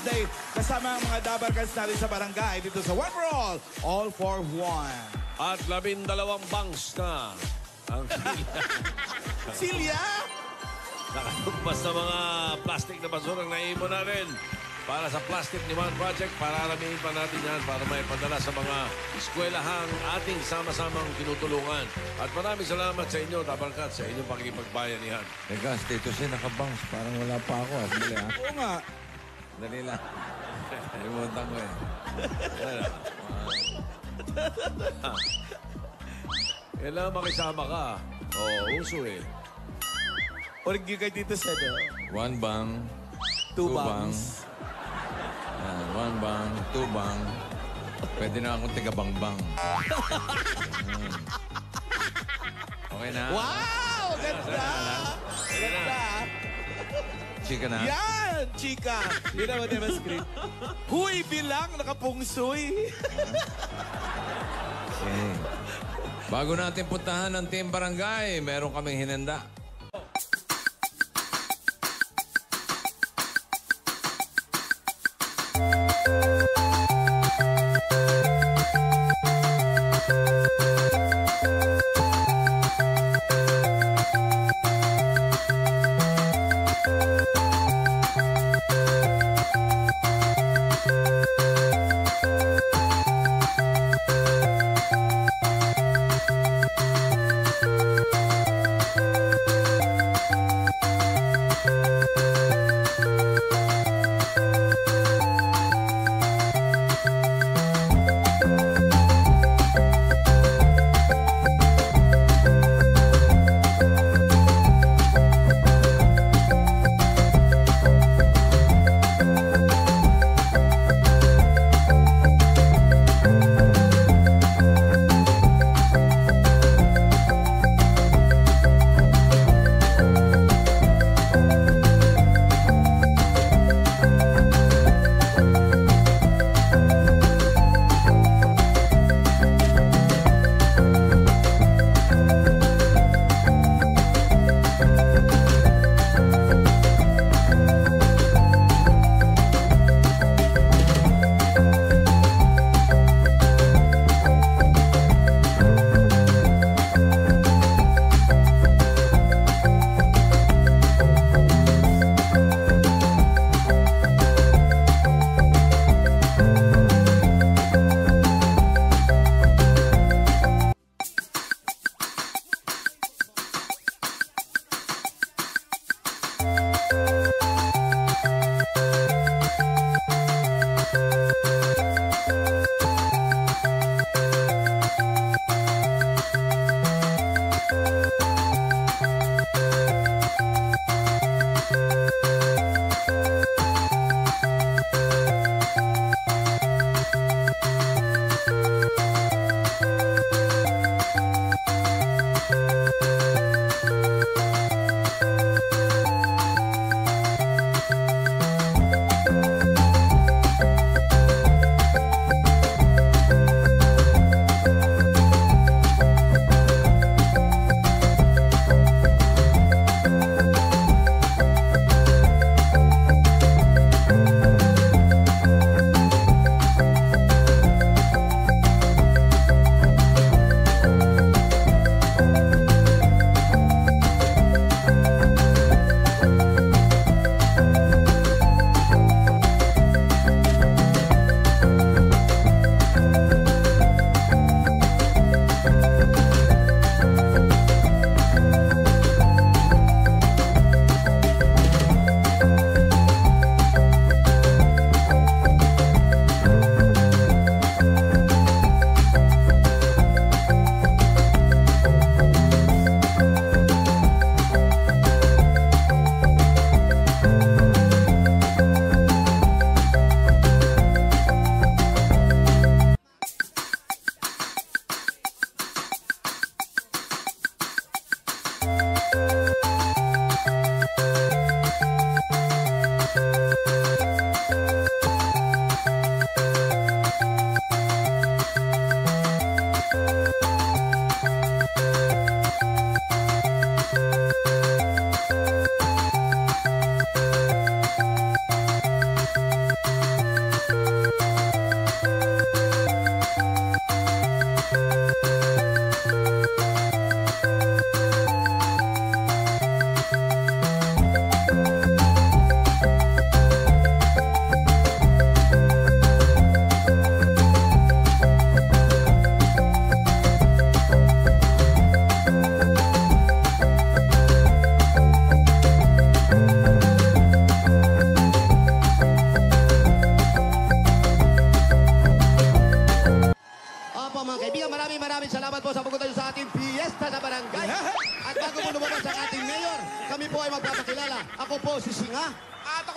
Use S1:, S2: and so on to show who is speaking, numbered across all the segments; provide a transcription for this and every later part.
S1: Day kasama ang mga Dabarkans natin sa barangay dito sa One for All for One.
S2: At 12 bangs na ang
S1: Silya!
S2: nakatugpas na mga plastic na basura na iipon natin para sa Plastic Demand Project. Para aramihin pa natin yan para may padala sa mga eskwelahang ating sama-samang tinutulungan. At maraming salamat sa inyo, Dabarkans, sa inyong pakikipagbayanihan.
S3: Teka, status niya nakabangs. Parang wala pa ako. Dali, ha?
S1: Oo nga.
S3: Dali lang. Limutan ko eh.
S2: Kailangan makisama ka. Oo, uso eh.
S1: Origi kay Tito Sed.
S3: 1 bang.
S1: 2 bangs.
S3: Yan, 1 bang, 2 bang. Pwede na akong tiga-bang-bang. Okay na?
S1: Wow! Ganda! Ganda!
S3: Chika na?
S1: Yan! Chika! Yun naman yung script. Huy bilang nakapungsoy.
S3: Okay. Bago natin puntahan ang Team Barangay, meron kaming hinanda.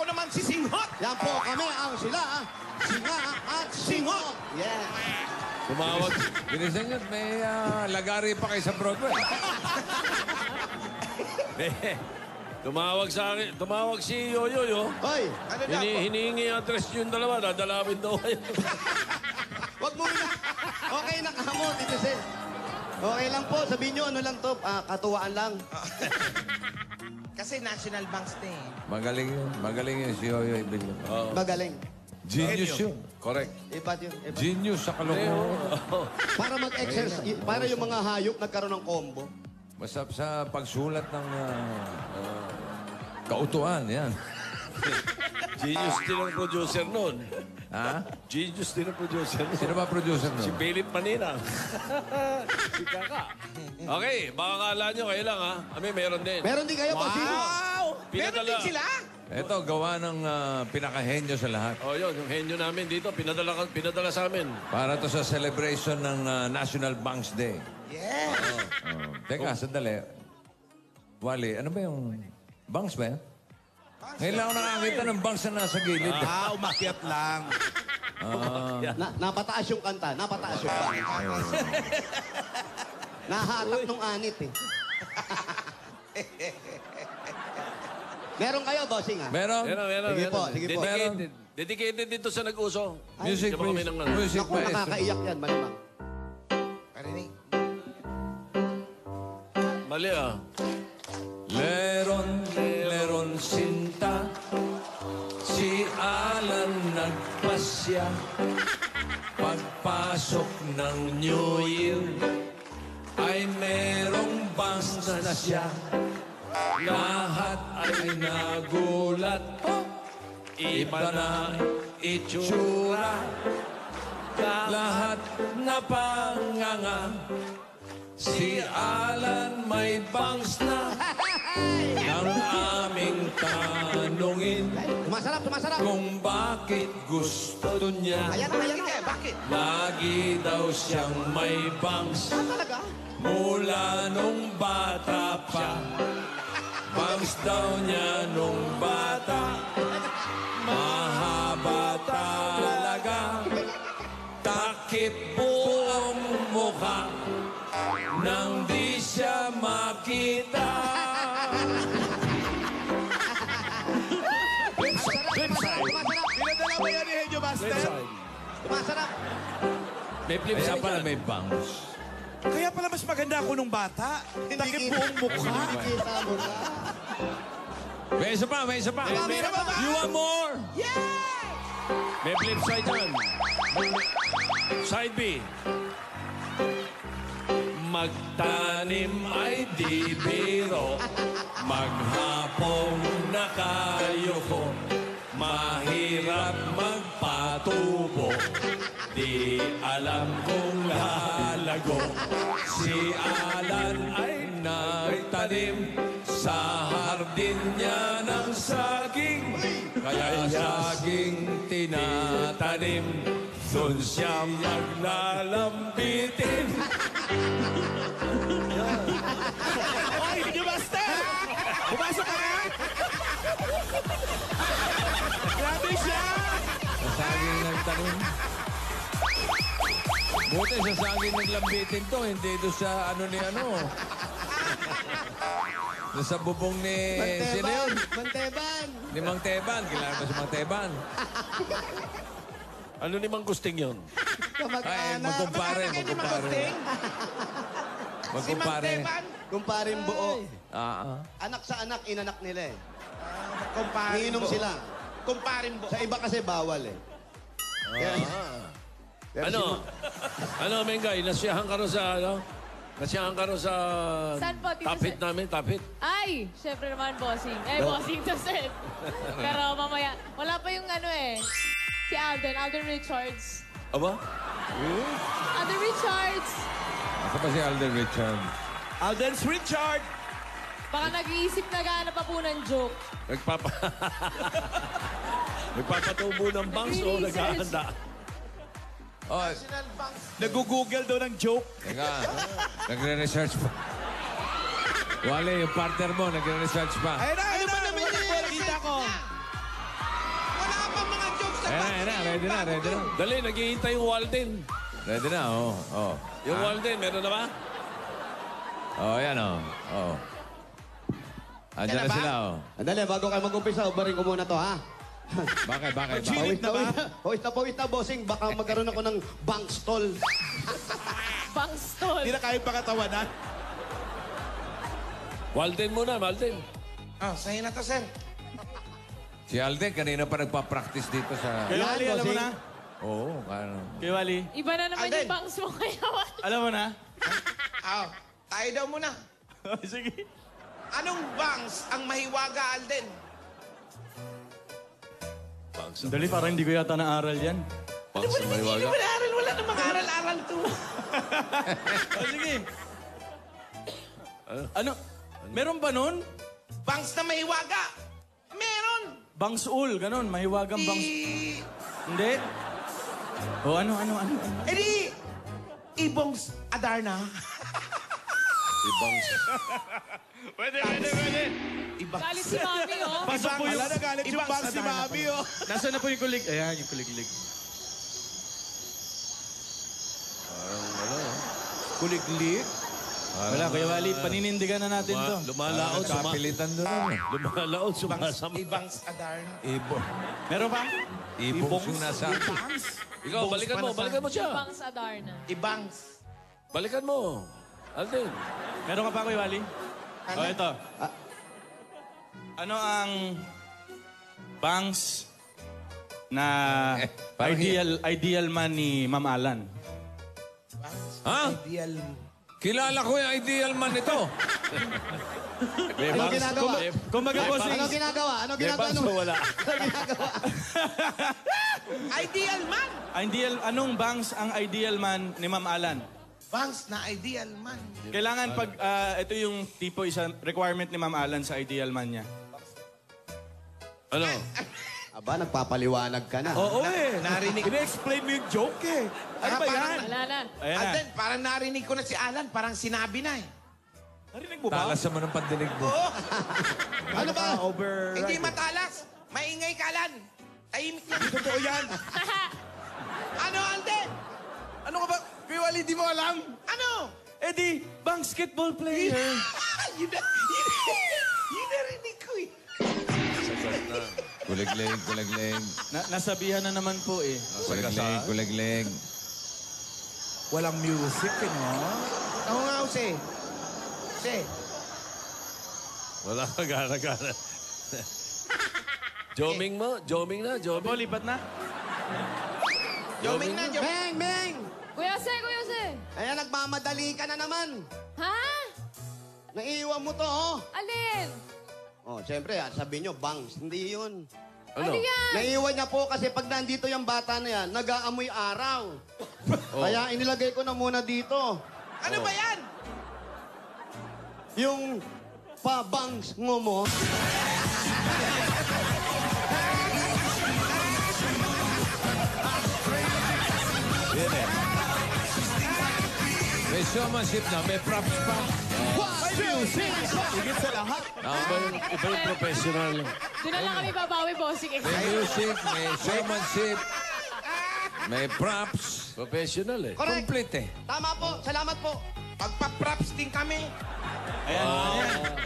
S1: ako naman si Singhot.
S4: Yan po, kami ang sila, Singa at Singhot. Yeah.
S2: Tumawag.
S3: Bilisan nyo, may lagari pa kayo sa Broadway.
S2: Tumawag si Yoyo.
S4: Hoy,
S1: Ano na po?
S2: Hinihingi address yung dalawa. Dadalawin daw kayo.
S4: wag mo na. Okay na kamo, Tito Sen. Okay lang po, sabihin nyo, ano lang to, katuwaan lang.
S1: Kasi National Banks na eh.
S3: Magaling yun si Yoyo Ibilio.
S4: Magaling.
S3: Genius yun.
S2: Correct.
S4: Iba yun, iba.
S3: Genius sa kalokohan.
S4: Para mag-exercise, para yung mga hayop nagkaroon ng combo.
S3: Basta sa pagsulat ng kautuan, yan.
S2: Genius din ang producer nun.
S3: Ha?
S2: Genius din ang producer nun.
S3: Sino ba producer
S2: Si
S3: no?
S2: Philip Manina. Si Kaka. Okay, baka kala nyo kayo lang ha. Kami meron din.
S4: Meron din kayo, Bossing.
S1: Wow! Meron
S2: Pinadala.
S1: din sila?
S3: Ito, gawa ng pinakahenyo sa lahat.
S2: Oh, yun, yung henyo namin dito, pinadala sa amin.
S3: Para to sa celebration ng National Banks Day.
S1: Yes.
S3: Teka, sandali. Wally, ano ba yung... Banks ba yan? Ngayon lang ako nakakita ng banks na nasa gilid.
S1: Umakyat lang.
S4: Napataas yung kanta, napataas yung kanta. Nahatak nung anit eh. Meron kayo, Bossing, ha?
S3: Meron?
S2: Meron.
S4: Sige po, sige po.
S2: Dedicated. Dedicated dito sa nag-uso.
S3: Music,
S2: Diba kami
S3: please.
S2: ng
S3: Music,
S4: Naku,
S3: maestro.
S4: nakakaiyak yan, malamang.
S1: Parinig.
S2: Mali ah.
S3: Leron sinta, si Alan nagpasya. Pagpasok ng New Year, ay merong bangs na siya. Lahat ay nagulat, iba na itsura. Lahat napanganga, si Alan may bangs na. Nang aming tanungin
S4: Sumasarap.
S3: kung bakit gusto niya,
S4: Ayan na.
S1: Bakit?
S3: lagi daw siyang may bangs.
S4: Talaga?
S3: Mula nung bata pa, bangs daw niya nung bata. Mahaba talaga, takip buong mukha, nang di siya makita.
S1: Pinadala mo yan ni Henyo Master?
S4: Sumasarap.
S2: May flip
S3: Kaya
S2: side
S3: pala
S2: yan.
S3: may bangs.
S1: Kaya pala mas maganda ako nung bata. Takip buong mukha.
S4: Nakikita mo na.
S3: May isa pa.
S1: Meron pa ba?
S3: You want more?
S2: May flip side yan. Side B. Magtanim ay di biro, maghapong nakayoko, mahirap magpatubo, di alam kung lalago. Si Alan ay nagtanim sa hardin niya ng saging, kaya saging tinatanim, doon siya maglalambitin.
S1: Oy, Henyo Master! Pumasok ka na! Grabe siya!
S3: Sa saging nagtanim. Buti sa saging naglambitin to, hindi doon sa ano ni ano. Doon sa bubong ni... Sino yun?
S4: Manteban.
S3: Ni Mang Teban. Kilala mo si Mang Teban?
S2: Ano ni Mang Gusting yun?
S3: Ay,
S4: Kamag-anak.
S3: magkumpare.
S1: Si Mang Teban.
S4: Kumparing buo.
S3: Ah.
S4: Anak sa anak, inanak nila eh.
S1: Kumparin
S4: Iinom
S1: mo.
S4: sila.
S1: Kumparin mo.
S4: Sa iba kasi bawal eh. Pero
S2: Ano, Mengay, nasiyahan ka rin sa, ano? Nasiyahan ka rin sa...
S5: Saan po, Tito
S2: Top hit
S5: Sen?
S2: namin, top hit.
S5: Ay, syempre naman, bossing. Bossing to set. Pero mamaya, wala pa yung ano eh. Si Alden Richards.
S2: Aba?
S5: Alden Richards!
S3: Asa pa si Alden Richard?
S1: Alden's Richard.
S5: Baka nag-iisip na gaano pa po ng joke.
S2: Nagpapatubo ng bangs o
S5: Nag-research.
S2: naghahanda?
S3: Oh,
S1: Nag-google daw ng joke.
S3: teka. Nagre-research pa. Wale, yung partner mo, nagre-research pa.
S1: Ayun na, ayun na. Nakita ko.
S3: ready na, ready na.
S2: Dali, naghihintay yung Walden.
S3: Ready na, oh. Oh,
S2: Yung Walden, meron na ba?
S3: oh yan, oh. Oh. Andiyan na sila, oh.
S4: Andali, bago kayo mag-umpisa, ubarin ko muna to, ha?
S3: Bakit?
S1: Pawis na ba?
S4: Pawis na, bossing. Baka magkaroon ako ng bank stall.
S5: Bang stall.
S1: Hindi na kahit pakatawanan.
S2: Walden muna, Walden.
S6: Oh, sa'yo na to, sir.
S3: Si Alden, kanina pa nagpa-practice dito sa...
S7: Kay Wally, alam mo na?
S3: Oo, ano.
S7: Kay Wally,
S5: Iba na naman
S6: Alden.
S5: yung bangs mo kaya Wally.
S7: alam mo na?
S6: Oh, tayo daw muna.
S7: Sige.
S6: Anong bangs ang mahiwaga, Alden?
S7: Dali, parang hindi ko yata naaral yan.
S2: Pang sa
S6: Hindi
S2: Maywaga.
S6: naman aral, wala namang aral-aral to.
S7: Oh, sige. Ano? Meron ba nun?
S6: Bangs na mahiwaga. Meron.
S7: Bangsul, ganun. Mahiwagang bangs...
S6: I...
S7: Hindi? O ano?
S6: Eh di, Ibongs Adarna.
S2: Ibang...
S5: Galit si Mami, oh.
S7: Pasok po
S1: Wala na galit yung
S6: Ibang
S1: bang si
S6: sadana
S1: Mami, oh.
S7: Nasaan na po yung kulig? Ayan, yung kulig-lig.
S1: Kuliglig.
S7: Wala, Kuya Wally, paninindigan na natin to.
S2: Lumalaot,
S3: Kapilitan doon.
S2: lumalaot, sumasama.
S6: Ibongs Adarna.
S3: Ibo.
S7: Meron ba?
S3: Ibong yung nasa...
S2: Ikaw, balikan mo siya.
S5: Bangs Adarna.
S6: Ibangs.
S2: Balikan mo. Alden.
S7: Meron ka pa, Kuya Wally?
S6: Ano?
S7: O, ito. Ano ang bangs na
S3: parang
S7: ideal man ni Ma'am Alan?
S3: Ha?
S6: Ideal.
S3: Kilala ko yung ideal man ito.
S4: Ano ginagawa?
S7: Kumbaga po,
S4: Ano ginagawa? Ano ginagawa? Ano
S2: wala.
S4: ginagawa?
S6: Ideal man.
S7: Anong bangs ang ideal man ni Ma'am Alan?
S6: Bangs na ideal man.
S7: Kailangan pag ito yung tipo isa requirement ni Ma'am Alan sa ideal man niya.
S2: Ano?
S4: Aba, nagpapaliwanag ka na.
S7: Oo eh.
S6: Narinig.
S7: Ina-explain mo yung joke eh. Ano ba yan?
S5: Wala na.
S7: Ayan na.
S6: Alden, parang narinig ko na si Alan. Parang sinabi na eh.
S7: Narinig mo ba?
S3: Talas naman ang pandinig mo.
S4: Ano ba?
S6: Hindi matalas. Maingay ka, Alan. Tahimik lang.
S1: Totoo yan.
S6: Ano, Alden?
S7: Ano ka ba? Kuya Wally, di mo alam?
S6: Ano?
S7: Eh di, basketball player.
S6: Yun narinig ko eh.
S3: Kuliglig.
S7: Nasabihan na naman po eh.
S3: Kuliglig.
S1: Walang music, no?
S6: Ako nga, Jose. Jose.
S2: Wala ka gana. Joming mo? Joming na?
S7: Opo,
S2: Joming?
S7: lipat na.
S6: Joming na, Joming.
S4: Meng, Meng!
S5: Kuya Se.
S4: Ayan, nagmamadali ka na naman.
S5: Ha?
S4: Naiiwan mo to, oh.
S5: Alin?
S4: Oh, siyempre, sabihin nyo, bangs. Hindi yun.
S2: Ano?
S5: yan?
S4: Naiiwan niya po kasi pag nandito yung bata na yan, nag-aamoy araw. Kaya inilagay ko na muna dito.
S6: Ano ba yan?
S4: Yung pabangs mo.
S3: May showmanship na, may props pa.
S1: Higit sa lahat.
S2: Iba yung professional.
S5: Doon na lang kami babawi, bossing.
S3: May music, may showmanship, may props.
S2: Professional eh.
S4: Correct.
S3: Complete eh.
S4: Tama po. Salamat po.
S6: Pagpa-props din kami.
S7: Ayan.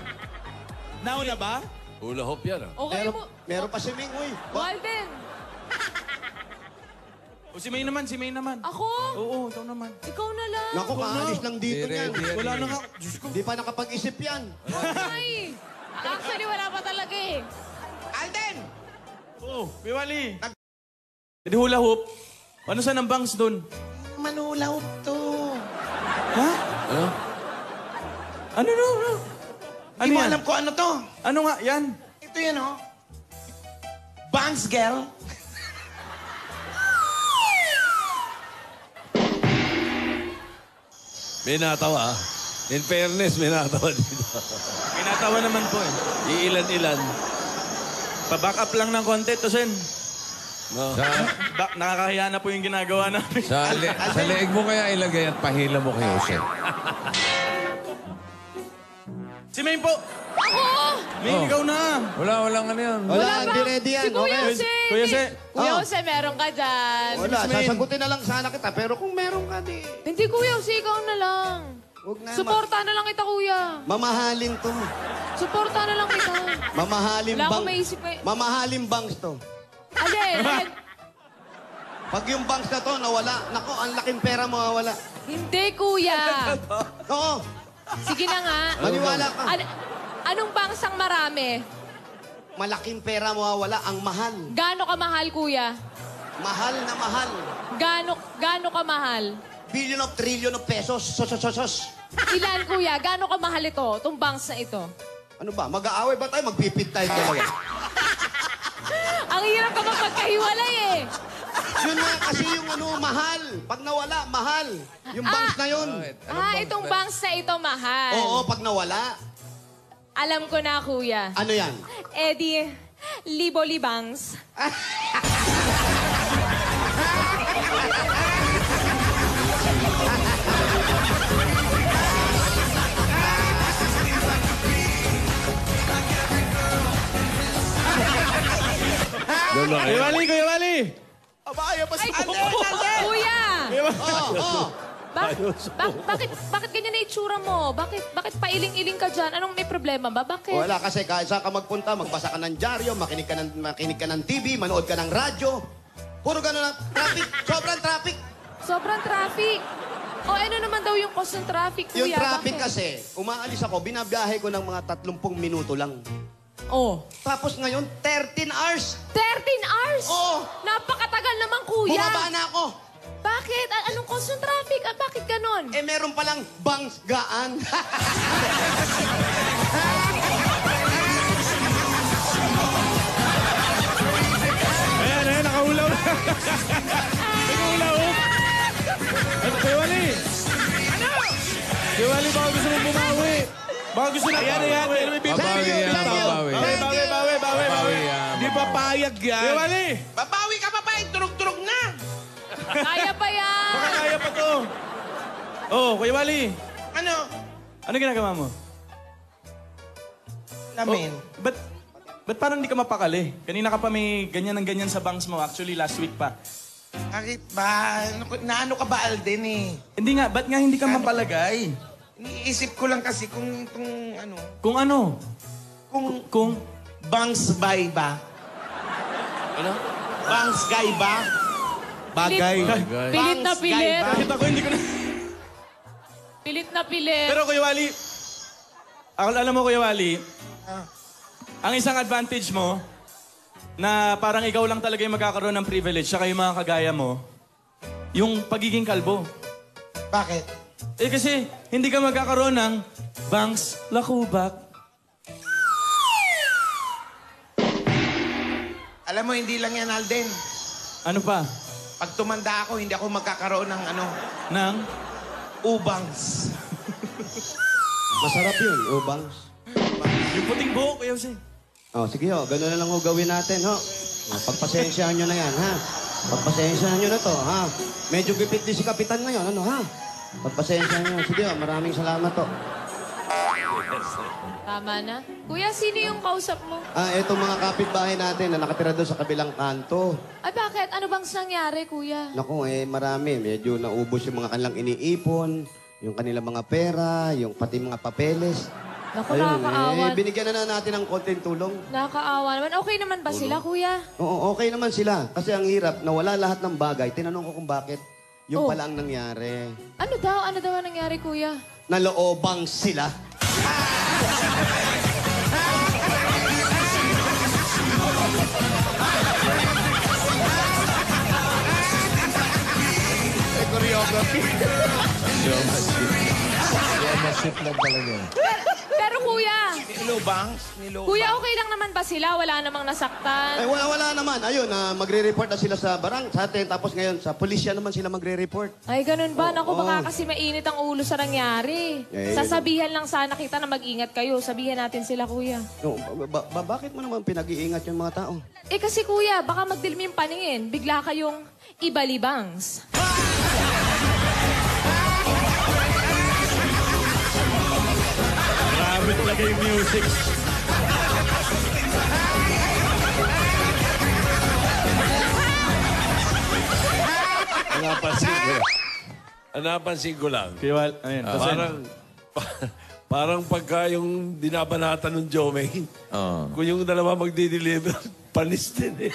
S7: Now na ba?
S2: Hula hoop yan ah.
S5: Okay mo.
S4: Meron pa si Ming, uy.
S5: Walden.
S7: O si May naman.
S5: Ako?
S7: Oo, ikaw naman.
S5: Ikaw na lang.
S4: Naku, kaalis lang dito
S3: Dire,
S4: yan.
S3: dire.
S7: Wala na nga. Diyos ko.
S4: Di pa nakapag-isip yan.
S5: Ay. Actually, wala pa talaga eh.
S6: Alden!
S7: Oo, Kuya Wally. E di hula hoop. Ano saan ang bangs doon?
S6: Manulaw to.
S7: Ha?
S2: Ano?
S7: Ano? Ano
S6: Hindi mo
S7: yan?
S6: alam ko ano to.
S7: Ano nga yan?
S6: Ito yan, oh. Bangs girl.
S2: May natawa ah. In fairness, may natawa dito.
S7: Pinatawa naman po eh.
S2: Iilan-ilan.
S7: Pa-back up lang ng konti, Tosen.
S2: No.
S7: Nakakahiya na po yung ginagawa namin.
S3: Sa leeg mo kaya ilagay at pahila mo kay Jose.
S7: Si May po. May ikaw na.
S3: Walang ano yan.
S4: Wala, hindi ready yan.
S5: Si Kuya
S4: Okay.
S5: Jose.
S7: Kuya Se.
S5: Kuya
S4: Ah.
S5: Jose, meron ka dyan.
S4: Wala,
S7: Miss Min.
S4: sasagutin na lang sana kita. Pero kung meron ka, di...
S5: Hindi, Kuya Jose, ikaw na lang.
S4: Huwag na.
S5: Suporta na lang kita, Kuya.
S4: Mamahalin to.
S5: Suporta na lang kita.
S4: Mamahalin
S5: Wala
S4: bang...
S5: akong maisip ngayon.
S4: Mamahalin bangs to.
S5: Alin?
S4: Pag yung bangs na to nawala, nako, ang laking pera mawawala.
S5: Hindi, Kuya.
S4: Oo,
S5: Sige na nga.
S4: maniwala ka.
S5: Anong bangsang marami?
S4: Malaking pera mawawala, ang mahal.
S5: Gaano ka mahal, Kuya?
S4: Mahal na mahal.
S5: Gaano ka mahal?
S4: Billion of trillion of pesos. Sos.
S5: Ilan, Kuya? Gaano ka mahal ito? Itong bangs na ito?
S4: Ano ba, mag-aaway ba tayo? Magpipit tayo dalawa.
S5: Ang hirap ka magpagkahiwalay eh.
S4: Yun na kasi yung mahal. Pag nawala, mahal. Yung bangs na yun.
S5: Itong bangs na ito mahal.
S4: Oo, pag nawala,
S5: Alam ko na, Kuya.
S4: ano yan?
S5: Eddie, libo-libangs.
S7: Kuya Wally, Kuya Wally.
S5: Ay, Kuya!
S4: Oo.
S5: Bakit ganyan na itsura mo? Bakit pailing-iling ka dyan? Anong may problema ba? Bakit?
S4: Wala kasi kahit saan ka magpunta, magbasa ka ng dyaryo, makinig ka ng TV, manood ka ng radyo. Puro gano'n lang. Traffic. Sobrang traffic.
S5: Sobrang traffic. O ano naman daw yung cause ng traffic, Kuya?
S4: Yung traffic
S5: Bakit?
S4: kasi, umaalis ako, binabiyahe ko ng mga 30 minuto lang.
S5: Oh.
S4: Tapos ngayon, 13 hours.
S5: 13 hours?
S4: Oo.
S5: Napakatagal naman, Kuya.
S4: Bumaba na ako.
S5: Bakit? Anong cause ng traffic? Bakit ganon?
S4: Eh, meron palang bangsgaan.
S7: Ayan, nakahulaw. Nakahulaw. Ano, Kuya Wally? Ano? Kuya Wally, baka gusto mo bumawi. Baka gusto na ayan. May bibig.
S3: Babawi yan, babawi.
S7: Bawi.
S1: Di pa payag yan.
S7: Kuya Wally,
S6: Babawi ka pa ba? Turog-turog na.
S5: Kaya pa yan.
S7: baka kaya pa to. Oh, Kuya Wally.
S6: Ano?
S7: Ano ginagawa mo?
S6: Lamin.
S7: Ba't parang di ka mapakali? Kanina ka pa may ganyan ng ganyan sa bangs mo. Actually, last week pa.
S6: Bakit ba? Naano ka ba, Alden eh?
S7: Hindi nga, ba't nga hindi ka mapalagay?
S6: Iniisip ko lang kasi kung itong ano,
S7: Kung ano? Kung
S6: bangs guy ba? Ano? Bangs guy ba?
S1: Bagay.
S5: Pilit na
S6: Bangs guy
S5: pilit.
S6: ba?
S7: bakit ako hindi ko na...
S5: Pilit na pilit.
S7: Pero Kuya Wally, alam mo Kuya Wally, ang isang advantage mo, na parang ikaw lang talaga yung magkakaroon ng privilege, saka yung mga kagaya mo, yung pagiging kalbo.
S6: Bakit?
S7: Eh kasi, hindi ka magkakaroon ng bangs lakubak.
S6: Alam mo, hindi lang yan, Alden.
S7: Ano pa?
S6: Pag tumanda ako, hindi ako magkakaroon ng ano,
S7: Nang?
S6: ubangs.
S4: Masarap yun, bangs.
S7: Yung puting buhok, Kuya Jose.
S4: Oh, sige ho, gano'n na lang ho gawin natin, ho. Oh, pagpasensyahan nyo na yan, ha? Pagpasensyahan nyo na to, ha? Medyo gipit din si Kapitan ngayon, ano, ha? Pagpasensyahan nyo. Sige ho, maraming salamat to.
S5: Tama na. Kuya, sino yung kausap mo?
S4: Itong mga kapitbahay natin na nakatira doon sa kabilang kanto.
S5: Ay, bakit? Ano bang nangyari, Kuya?
S4: Naku, marami. Medyo naubos yung mga kanilang iniipon, yung kanilang mga pera, yung pati mga papeles.
S5: Naku, nakakaawa.
S4: Binigyan na natin ng konting tulong.
S5: Nakakaawa naman. Okay naman ba sila, Kuya?
S4: Oo, okay naman sila. Kasi ang hirap, nawala lahat ng bagay. Tinanong ko kung bakit. Yung
S5: Oh.
S4: pala ang nangyari.
S5: Ano daw? Ano daw ang nangyari, Kuya?
S4: Naloobang sila.
S1: Choreography.
S5: Pero, Kuya,
S6: Nilubangs?
S5: Kuya, okay lang naman ba sila? Wala namang nasaktan?
S4: Wala naman. Ayun, magre-report na sila sa sa atin. Tapos ngayon, sa pulisya naman sila magre-report.
S5: Ay, ganun ba? Naku,
S4: Oo.
S5: baka kasi mainit ang ulo sa nangyari.
S4: Eh,
S5: Sasabihan lang sana kita na mag-ingat kayo. Sabihan natin sila, Kuya.
S4: No, bakit mo naman pinag-iingat yung mga tao?
S5: Eh kasi, Kuya, baka magdilim yung paningin. Bigla kayong ibalibangs.
S1: Grabe
S7: Grabe talaga yung music.
S2: Napansin ko lang.
S7: Kaya, ayun,
S2: Parang pagka yung dinabanatan ng Jomay,
S3: Oo.
S2: kung yung dalawa magdi-deliver, panis din eh.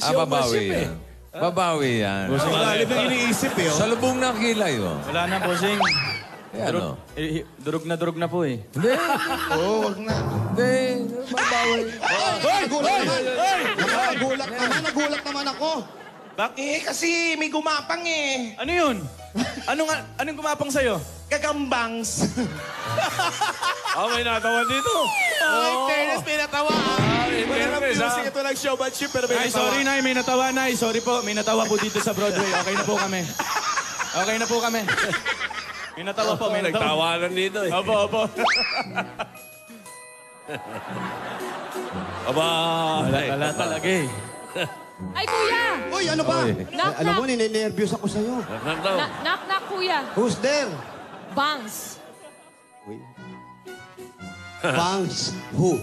S3: Babawi yan. Babawi yan.
S1: Malalim na iniisip eh.
S3: Sa lubong ng kilay, oh.
S7: Wala na, bossing.
S3: Ano?
S7: Durog na po eh.
S3: Hindi.
S6: Oo, wag na.
S3: Hindi. Babawi.
S4: Nagulat naman ako.
S6: Bakit? Kasi may gumapang eh.
S7: Ano yun? Anong gumapang sa'yo?
S6: Gagambangs.
S2: May natawa dito.
S1: In fairness, may natawa. Wala nang music ito ng showmanship, pero may
S7: Ay,
S1: natawa.
S7: sorry, Nay. May natawa, Nay. Sorry po. May natawa po dito sa Broadway. Okay na po kami. Okay na po kami. May natawa po. May natawa.
S2: Nagtawanan dito eh.
S7: Opo. Wala talaga eh.
S5: Ay, kuya!
S4: Uy, ano ba?
S5: Knock,
S4: Alam mo,
S5: knock.
S4: ninenervyos ako sa'yo.
S5: Knock, knock, kuya.
S4: Who's there?
S5: Bangs.
S4: Bangs. Who?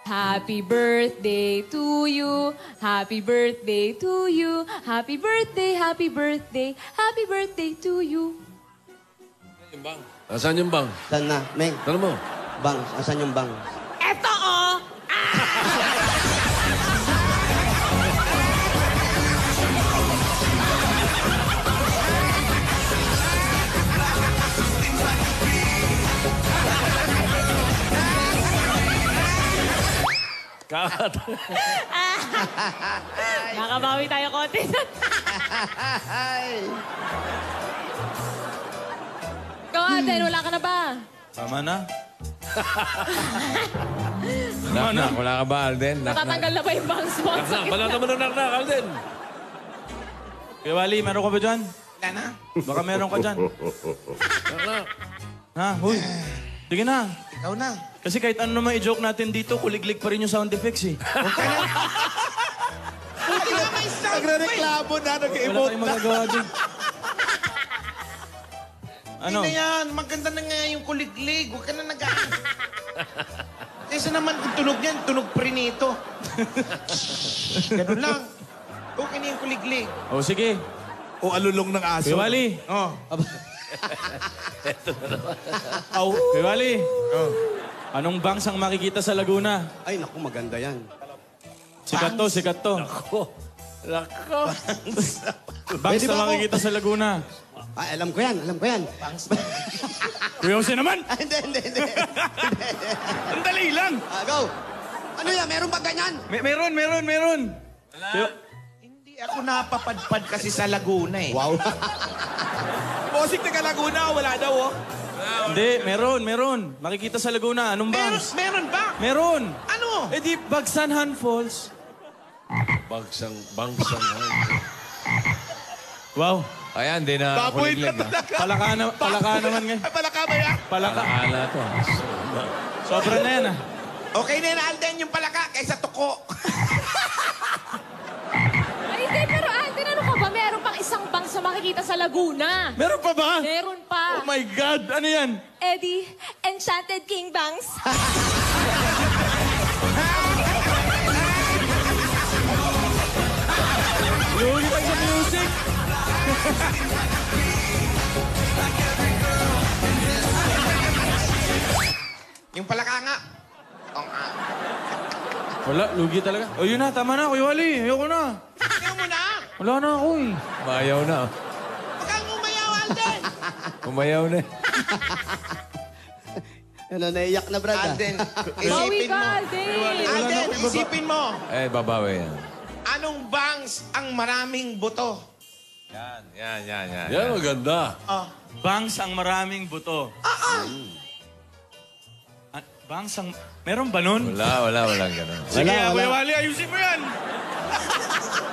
S5: Happy birthday to you. Happy birthday to you. Happy birthday, happy birthday. Happy birthday to you.
S2: Asan yung bang?
S4: Saan na? Meng,
S2: Ano mo?
S4: bangs. Asan yung bangs?
S5: Eto, oh! Nakabawi tayo konti. Ikaw, Alden, wala ka na ba?
S7: Tama na.
S3: Nak, wala ka ba, Alden? Nak.
S5: Natatanggal na ba yung bangs mo?
S2: Naknak, balata mo ng naknak, Alden.
S7: Kuya Wally, meron ka ba dyan?
S6: Wala na.
S7: Baka meron ka dyan.
S2: Naknak.
S7: Ha? Huy. Sige na.
S6: Ikaw na.
S7: Kasi kahit ano naman i-joke natin dito, kuliglig pa rin yung sound effects eh.
S1: Nagre-reklamo na,
S7: Wala
S1: nag-emote
S7: tayong
S1: na.
S7: magagawa dun. Ano?
S6: Hindi na yan. Maganda na nga yung kuliglig. Huwag ka na nag Kaysa naman kung tunog yan, tunog prinito. Ganun lang. Okay na yung kuliglig.
S7: O sige.
S1: O alulong ng aso.
S7: Kuya Wally.
S6: Oh.
S7: Kuya Wally. Anong bangs ang makikita sa Laguna?
S4: Ay, naku, maganda yan.
S7: Sikat to, sikat to.
S2: Nako.
S7: Bangs
S4: Pwede
S7: na
S4: ba ako?
S7: makikita sa Laguna.
S4: Ay, alam ko yan.
S7: Kuya Jose naman.
S4: Ay, hindi.
S7: Ang dali lang.
S4: Go. Ano yan? Meron ba ganyan?
S7: Meron.
S6: Hindi ako napapadpad kasi sa Laguna eh.
S4: Wow.
S1: Bossing taga Laguna, wala daw oh.
S7: Hindi, meron. Makikita sa Laguna. Anong bangs?
S6: Meron ba?
S7: Meron.
S6: Ano?
S7: Eh di, Bagsanhan Falls.
S2: Bangsang.
S7: Wow.
S3: Ayan, di na
S1: Baboy
S3: kuliglig.
S1: na talaga.
S7: Palaka naman ngayon.
S1: Ay, palaka ba yan?
S7: Palaka.
S3: Ala to.
S7: Sobra na yan ah.
S6: Okay na yan, Alden, yung palaka kaysa tuko.
S5: Ay, hindi, pero Alden, ano ka ba? Meron pang isang bangs na makikita sa Laguna.
S7: Meron pa ba?
S5: Meron pa.
S7: Oh my God! Ano yan?
S5: Eddie, Enchanted King Bangs.
S7: Lugi pa sa music.
S6: Yung palaka nga.
S7: Wala, lugi talaga. O yun na, tama na, Kuya Wally. Ayoko na.
S6: Tingnan mo na.
S7: Wala na ako eh.
S3: Mayaw na.
S6: Huwag kang umayaw, Alden.
S3: Umayaw na.
S4: Ano, naiyak na, Brad.
S6: Alden,
S5: Bawi
S6: isipin
S5: ka,
S6: mo.
S5: Alden.
S6: Alden, isipin mo.
S3: Eh, babawi yan.
S6: Anong bangs ang maraming buto?
S3: Yan.
S2: Yan, maganda.
S7: Bangs ang maraming buto. Bangs ang... Meron ba nun?
S3: Walang ganun.
S7: Sige, Kuya Wally, ayusin mo yan.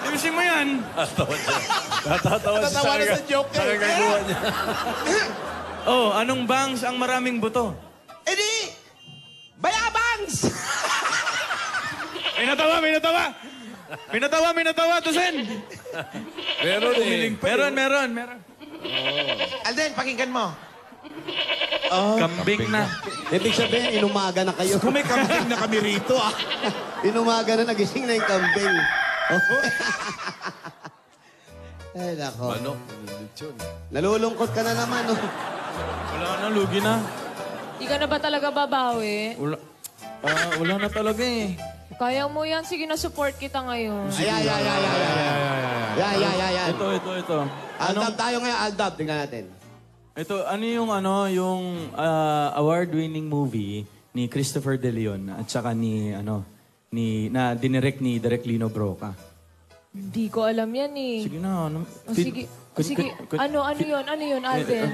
S7: Ayusin mo yan.
S2: Natatawa
S1: Natawa na sa joke eh.
S2: Nakagagawa niya.
S7: Oh, anong bangs ang maraming buto?
S6: Eh di, bayabangs!
S7: May natawa! Dosen!
S2: Meron eh.
S7: Meron.
S6: Alden, pakinggan mo.
S7: Kambing na.
S4: Ibig sabihin, inumaga na kayo.
S1: Kung may kambing na kami rito, ah.
S4: Inumaga na, nagising na yung kambing. Ay, nako.
S2: Manok. Lechon.
S4: Nalulungkot ka na naman, oh.
S7: Wala na, lugi na.
S5: Di ka na ba talaga babawi?
S7: Wala na talaga eh.
S5: Kaya mo yan. Sige na, support kita ngayon.
S4: Ay.
S7: Ito.
S4: Aldab tayo ngayon, Aldab. Tingnan natin.
S7: Ito, yung award-winning movie ni Christopher De Leon at saka na dinirect ni Direk Lino Broca.
S5: Hindi ko alam yan eh.
S7: Sige na, ano?
S5: Oh, sige. Ano yun, Alden?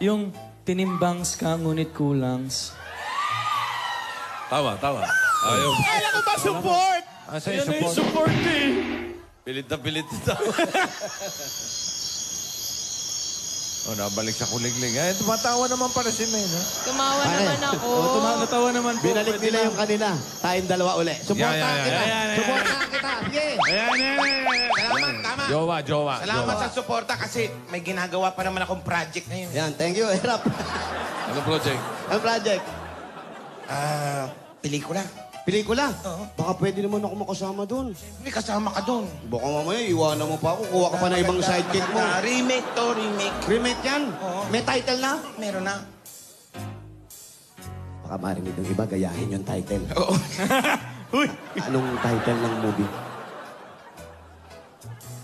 S7: Yung tinimbang ka ngunit kulangs.
S2: Tawa. Ayaw.
S1: Kailan ko ba support?
S3: Asa yung support?
S7: Support eh.
S2: Pilit na tayo.
S3: Nabalik sa kuliglig. Eh, tumatawa naman para si May, no?
S5: Tumawa naman ako.
S7: Natawa naman po.
S4: Binalik nila yung kanina. Tayong dalawa uli. Supportahan kita. Supportahan kita. Sige.
S6: Salamat, tama.
S3: Jowa.
S6: Salamat sa suporta kasi may ginagawa pa naman akong project ngayon.
S4: Yan, thank you. Hirap.
S2: Anong project?
S4: Ang project.
S6: Pelikula.
S4: Pelikula? Baka pwede naman ako makasama doon.
S6: May kasama ka doon.
S4: Baka mamaya, iwanan mo pa ako. Kuha ka pa na ibang sidekick mo.
S6: Remake to, remake.
S4: Remake yan?
S6: Oo.
S4: May title na?
S6: Meron na.
S4: Baka marinig ng iba, gayahin yung title.
S6: Oo.
S4: Anong title ng movie?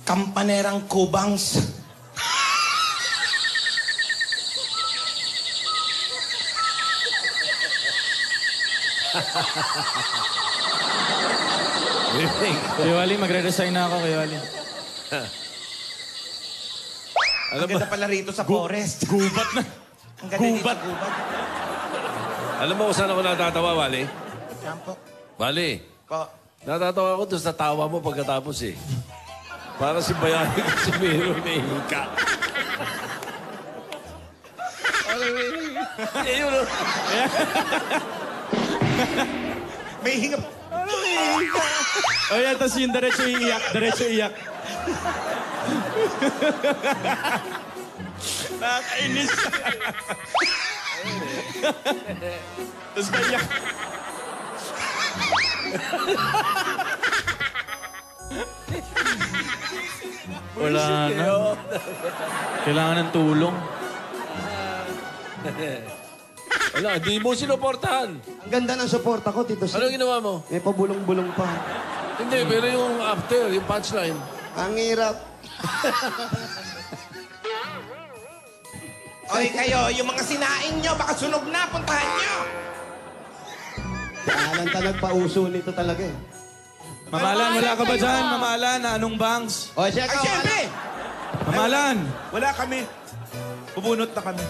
S6: Kampanerang Kubangs.
S7: Kuya Wally, magre-resign na ako, Kuya Wally.
S6: Ang ganda pala rito sa forest.
S7: Gubat na.
S6: Ang ganda dito, gubat.
S2: Alam mo kung saan ako natatawa, Wally?
S6: Sampo.
S2: Wally,
S6: Po.
S2: natatawa ako doon sa tawa mo pagkatapos eh. Para si Bayani kasi mayroon may hika. Ayun, oh.
S1: May hinga.
S7: O yan, tapos yung diretso iyak. Nakakainis. Tapos naiyak. Wala na. Kailangan ng tulong.
S2: Wala, di mo sinuportahan.
S4: Ang ganda ng suporta ko, Tito
S2: Ano
S4: Sin.
S2: ginawa mo?
S4: May pabulong-bulong pa.
S2: Hindi, pero yung after, yung punchline.
S4: Ang hirap.
S6: Oy, kayo, yung mga sinaing nyo, baka sunog na, puntahan nyo.
S4: Kailan ka nagpauso nito talaga eh.
S7: Mamalan, wala ka ba dyan? Mamalan, na anong bangs?
S4: O, siya
S6: Ay,
S4: ka.
S6: siyempre.
S7: Mamalan!
S1: Wala kami. Bubunot na kami.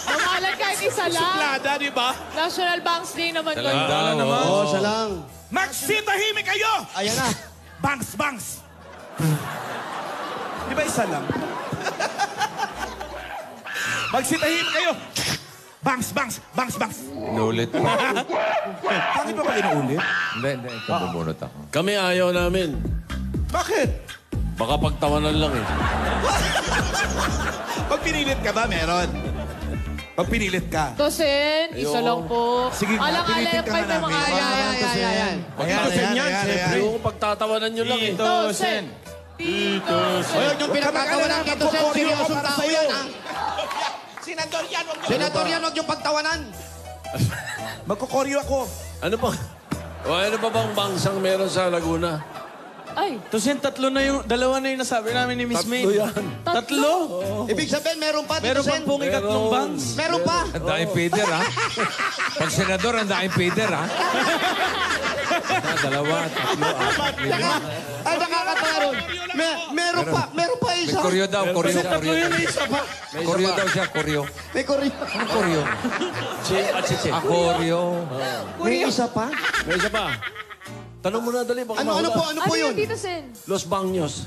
S5: Mamalan kahit isa lang.
S1: Suplada, di ba?
S5: National Banks Day naman ko.
S7: Dala naman.
S4: Oo, siya lang.
S1: Magsitahimik kayo!
S4: Ayan na.
S1: Bangs! Di ba isa lang? Magsitahimik kayo! Bangs!
S3: Inulit pa.
S1: Bakit ba pala inuulit?
S3: Hindi. Ito bumunot ako.
S2: Kami ayaw namin.
S1: Bakit?
S2: Baka pagtawanan lang eh.
S1: Pag pinilit ka ba, meron? Pag pinilit ka.
S5: Tosin, isa lang po.
S1: Sige nga, pilitin ka nga namin.
S4: Ayan.
S1: Siyempre.
S2: Yung pagtatawanan nyo lang eh.
S7: Tito Sen! Tito Sen!
S4: Huwag yung pinagtatawanan
S1: mag-alala,
S4: Tito Sen.
S1: magkukoryo ako
S4: Seryosong
S1: para
S4: tao
S1: sa'yo.
S4: yan, ha?
S6: Senador yan, wag mo.
S4: Senator yan, huwag yung pagtawanan.
S1: Magkukoryo ako.
S2: Ano pa? Ano pa bang bangsang meron sa Laguna?
S5: Ay,
S7: Tosin, dalawa na yung nasabi namin ni Miss May.
S2: yan.
S7: Tatlo?
S4: Ibig sabihin, meron pa, Tito
S7: Meron
S4: Sen.
S7: pang pong ikatlong bangs.
S4: Meron pa.
S3: Ang daing feeder, ha? Pag senador, ang daing feeder, ha? Dalawa, tatlo, apat, lima.
S4: Ay, nakakatawa ron. Meron pa isa.
S3: May koryo daw, koryo.
S7: Tatlo yun, may isa pa.
S3: Koryo daw siya, koryo.
S4: May koryo.
S3: Ang koryo.
S2: Che.
S3: Koryo.
S4: May isa pa?
S2: May isa pa. Tanong mo na dali. Baka
S4: Ano
S2: mahula.
S4: po
S5: ano
S4: yun?
S5: yun, Tito Sen?
S2: Los Baños.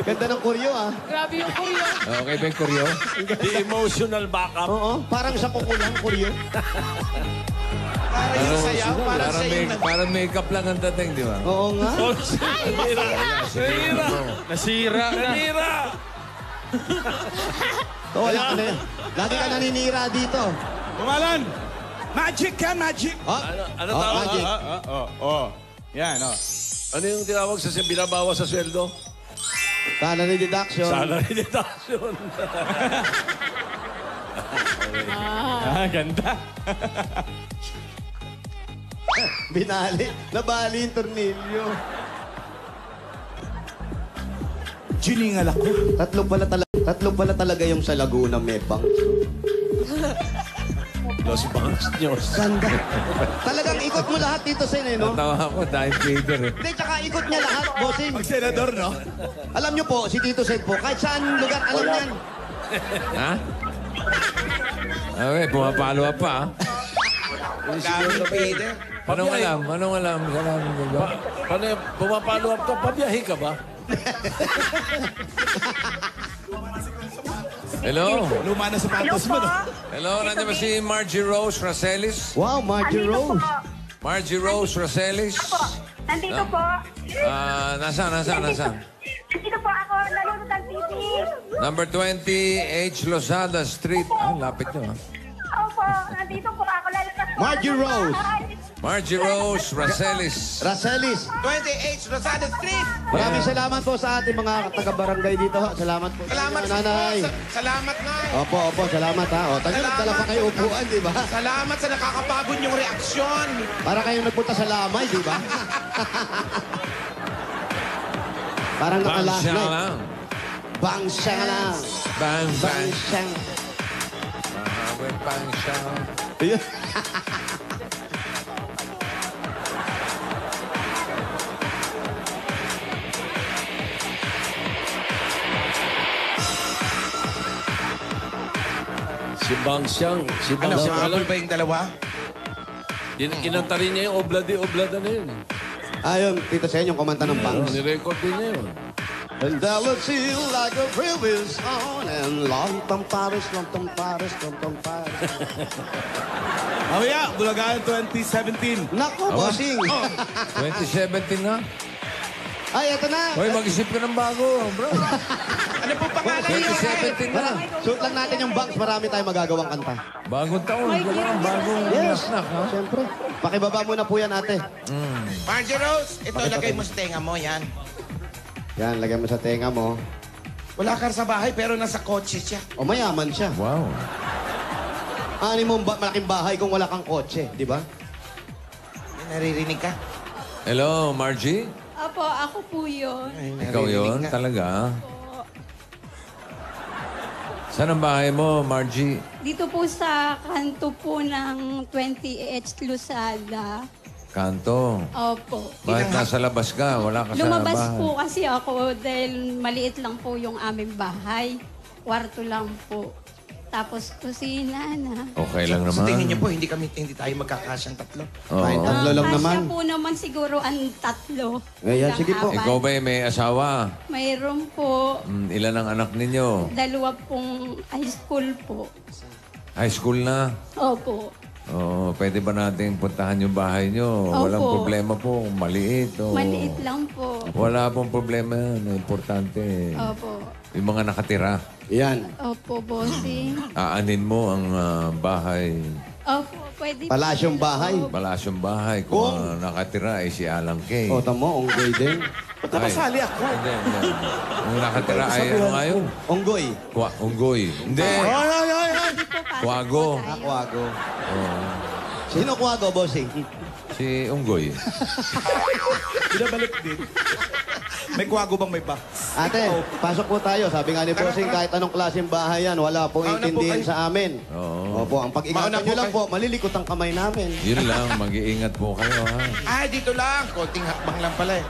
S4: Ganda ng kuryo, ah.
S5: Grabe yung kuryo.
S3: Okay ba yung kuryo?
S2: The emotional backup.
S4: Oo, parang sa kukulang, kuryo.
S6: Para yung sayaw, para sa yung...
S3: Parang makeup lang ang dating, di ba?
S4: Oo nga.
S2: Nasira. Nasira.
S7: Nasira na.
S2: Nasira.
S4: Wala ka na yan. Lagi ka naninira dito.
S1: Kumalan! Magic ka, magic!
S2: Ano
S4: Oh,
S2: tawag?
S4: magic.
S1: Yan, oh.
S2: Ano yung tinawag sa binabawas sa sweldo?
S4: Salary deduction.
S2: Salary deduction.
S7: Ganda.
S4: Binali. Nabali yung tornilyo.
S1: Giningal ako.
S4: Tatlo pala talaga yung sa Laguna, Mebang.
S2: Los Baños.
S4: Ganda. Talagang ikot mo lahat dito, Sen, eh, no?
S3: Natawa ako, dahil Vader eh.
S4: Hindi, tsaka ikot niya lahat, bossing.
S1: Pag senador, no?
S4: Alam niyo po, si Tito Sen po, kahit saan lugar, alam niyan.
S3: Ha? Okay, pumapalo pa.
S6: Dami Peter.
S3: Anong alam? Anong alam?
S2: Paano yung pumapalo up ka? Pabiyahe ka ba?
S3: Hello?
S1: Luma na sapatos mo, no?
S3: Hello, nandiyan ba si Margie Rose Racelis?
S4: Wow, Margie
S8: Nandito
S4: Rose.
S8: po.
S3: Margie Rose Racelis?
S8: Po. Nandito po.
S3: Nasaan?
S8: Nandito po ako. Nanonood ng TV.
S3: Number 20, H. Lozada Street. Ah, lapit nyo, ha?
S8: Opo. Nandito po ako. Lalabas po.
S4: Margie
S8: ako ng
S4: Rose.
S8: bahay.
S3: Margie Rose Racelis.
S4: Racelis.
S6: 28 Rosada Street.
S4: Maraming salamat po sa ating mga taga-barangay dito. Ha. Salamat po. sa
S6: Salamat
S4: inyo, nanay.
S6: Salamat, Nay.
S4: Opo, salamat ha. O, dala pa kayo upuan, di ba?
S6: Salamat sa nakakapagod yung reaksyon.
S4: Para kayong nagpunta sa lamay, di ba? Parang
S3: Bang
S4: naka-last
S3: siya
S4: night.
S3: lang.
S4: Bang siya lang.
S3: Bang,
S4: Bang
S3: bang.
S4: siya.
S3: Bang siya.
S4: Ayun.
S2: Si Bang Siyang. Si Bang
S6: Ano,
S2: Siyang.
S6: habol ba yung dalawa?
S2: Kinanta rin niya yung oblada na yun.
S4: Ayun, Tito Sen, yung kumanta ng bangs.
S2: Nirecord din niya yun.
S4: And that would feel like a previous song. And long tom pares, long tom pares, long tom pares.
S1: Oh, yeah. Bulagaan 2017.
S4: Nako, bossing.
S3: 2017 na.
S4: Ay, eto na.
S3: Hoy, mag-isip ka ng bago, bro.
S6: Ano po pangalan niyo?
S3: 2017 na.
S4: Suot lang natin yung bangs, marami tayong magagawang kanta.
S3: Bagong taon. Bagong snack, ha?
S4: Siyempre. Pakibaba muna po yan, ate.
S6: Margie Rose, ito lagay mo sa tenga mo, yan.
S4: Yan, lagyan mo sa tenga mo.
S6: Wala ka sa bahay pero nasa kotse siya.
S4: O, mayaman siya.
S3: Wow.
S4: Ani mo malaking bahay kung wala kang kotse, di ba?
S6: Naririnig ka?
S3: Hello, Margie?
S5: Opo, ako po yun.
S6: Ay,
S3: Ikaw
S6: naririnig
S3: yun?
S6: ka.
S3: Talaga? Saan ang bahay mo, Margie?
S9: Dito po sa kanto po ng 20H Luzada.
S3: Kanto.
S9: Opo.
S3: Bakit nasa labas ka? Wala ka sa
S9: Lumabas
S3: bahay.
S9: po kasi ako dahil maliit lang po yung aming bahay. Kwarto lang po. Tapos kusina na.
S3: Okay lang
S6: Sa
S3: naman.
S6: tingin niyo po, hindi tayo magkakasyang tatlo.
S3: Oo.
S4: Kahit tatlo lang
S9: Kasya
S4: naman.
S9: po naman siguro ang tatlo.
S4: Ayan,
S9: Ilang
S4: sige po.
S9: apat.
S3: Ikaw ba may asawa?
S9: Mayroon po
S3: Ilan ang anak ninyo?
S9: 2 pong high school po.
S3: High school na?
S9: Opo.
S3: Oo, pwede ba natin puntahan yung bahay nyo?
S9: Opo.
S3: Walang problema po. Maliit. O...
S9: Maliit lang po.
S3: Wala pong problema yan. Importante.
S9: Opo.
S3: Yung mga nakatira.
S4: Yan.
S9: Opo, bossing.
S3: Aanin mo ang bahay.
S9: Opo, pwede po.
S4: Palasyong bahay.
S3: Palasyong bahay. Kung ang nakatira ay si Alang Kay.
S4: O, tamo, onggoy din.
S1: Ba't napasali ako?
S3: Hindi. Yung nakatira ay ano nga yun?
S4: Onggoy.
S3: Unggoy. Hindi.
S1: Ay, ay, ay, ay.
S9: Pwede po, pasok
S3: Kwago.
S9: po tayo.
S4: Akwago.
S3: Oo.
S4: Sino kwago, bossing?
S3: Si Unggoy.
S1: Binabalik din. May kwago bang may box?
S4: Ate, pasok po tayo. Sabi nga ni bossing, kahit anong klaseng bahay yan, wala pong
S6: Mauna po
S4: intindihin
S6: kayo.
S4: sa amin.
S3: Oo.
S4: Opo, ang pag-ingatan
S6: Mauna po
S4: nyo lang
S6: kayo.
S4: po, malilikot ang kamay namin.
S3: Yun lang. Mag-iingat po kayo, ha?
S6: Ah, dito lang. Konting hakbang lang pala eh.